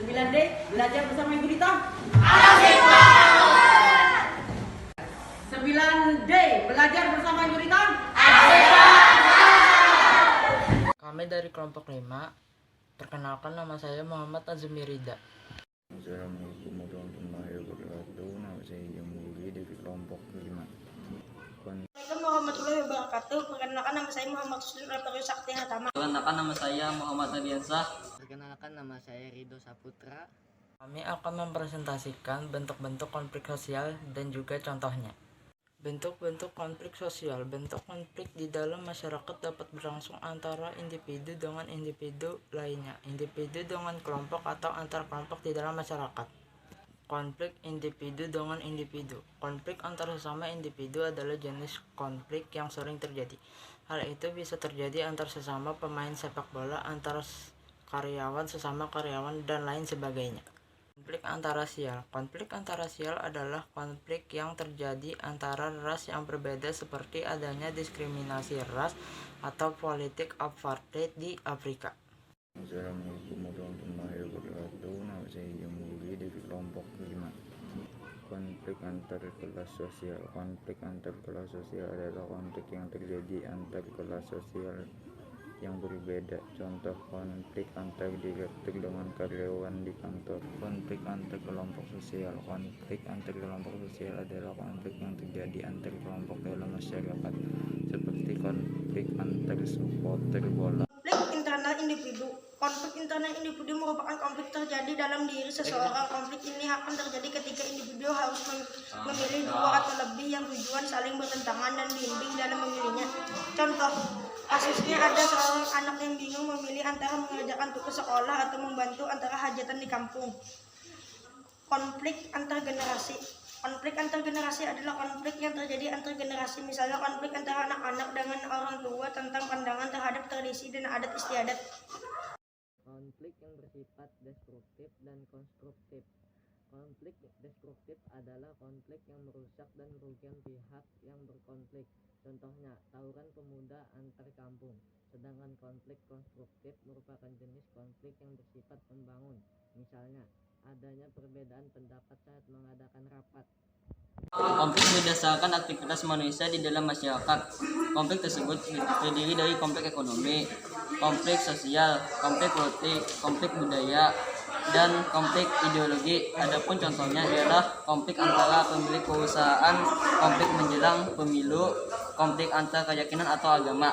9D, belajar bersama Ibu Dita. 9D, belajar bersama Ibu Dita. Kami dari kelompok 5. Perkenalkan, nama saya Muhammad Azmi Rida. Assalamualaikum warahmatullahi wabarakatuh. Nama saya Jamuli dari kelompok 5. Assalamualaikum warahmatullahi wabarakatuh. Perkenalkan, nama saya Muhammad Hussein Rafael Sakti Hatama. Perkenalkan, nama saya Muhammad Adiansah. Perkenalkan, nama saya Rido Saputra. Kami akan mempresentasikan bentuk-bentuk konflik sosial dan juga contohnya. Bentuk-bentuk konflik sosial. Bentuk konflik di dalam masyarakat dapat berlangsung antara individu dengan individu lainnya, individu dengan kelompok atau antar kelompok di dalam masyarakat. Konflik individu dengan individu. Konflik antar sesama individu adalah jenis konflik yang sering terjadi. Hal itu bisa terjadi antar sesama pemain sepak bola, antar karyawan sesama karyawan, dan lain sebagainya. Konflik antarasial. Konflik antarasial adalah konflik yang terjadi antara ras yang berbeda seperti adanya diskriminasi ras atau politik apartheid di Afrika. Assalamualaikum warahmatullahi wabarakatuh. Nama saya Jamuli dari kelompok 5. Konflik antar kelas sosial. Konflik antar kelas sosial adalah konflik yang terjadi antar kelas sosial yang berbeda. Contoh, konflik antar direktur dengan karyawan di kantor. Konflik antar kelompok sosial. Konflik antar kelompok sosial adalah konflik yang terjadi antar kelompok dalam masyarakat, seperti konflik antar supporter bola. Konflik internal individu. Konflik internal individu merupakan konflik terjadi dalam diri seseorang. Konflik ini akan terjadi ketika individu harus memilih dua atau lebih yang tujuan saling bertentangan dan bimbing dalam memilihnya. Contoh, kasusnya ada seorang anak yang bingung memilih antara mengerjakan tugas sekolah atau membantu antara hajatan di kampung. Konflik antar generasi. Konflik antar generasi adalah konflik yang terjadi antar generasi. Misalnya konflik antara anak-anak dengan orang tua tentang pandangan terhadap tradisi dan adat istiadat. Konflik yang bersifat destruktif dan konstruktif. Konflik destruktif adalah konflik yang merusak dan merugikan pihak yang berkonflik. Contohnya, tawuran pemuda antar kampung. Sedangkan konflik konstruktif merupakan jenis konflik yang bersifat membangun. Misalnya, adanya perbedaan pendapat saat mengadakan rapat. Konflik berdasarkan aktivitas manusia di dalam masyarakat. Konflik tersebut terdiri dari konflik ekonomi, konflik sosial, konflik politik, konflik budaya, dan konflik ideologi. Adapun contohnya ialah konflik antara pemilik perusahaan, konflik menjelang pemilu, konflik antar keyakinan atau agama.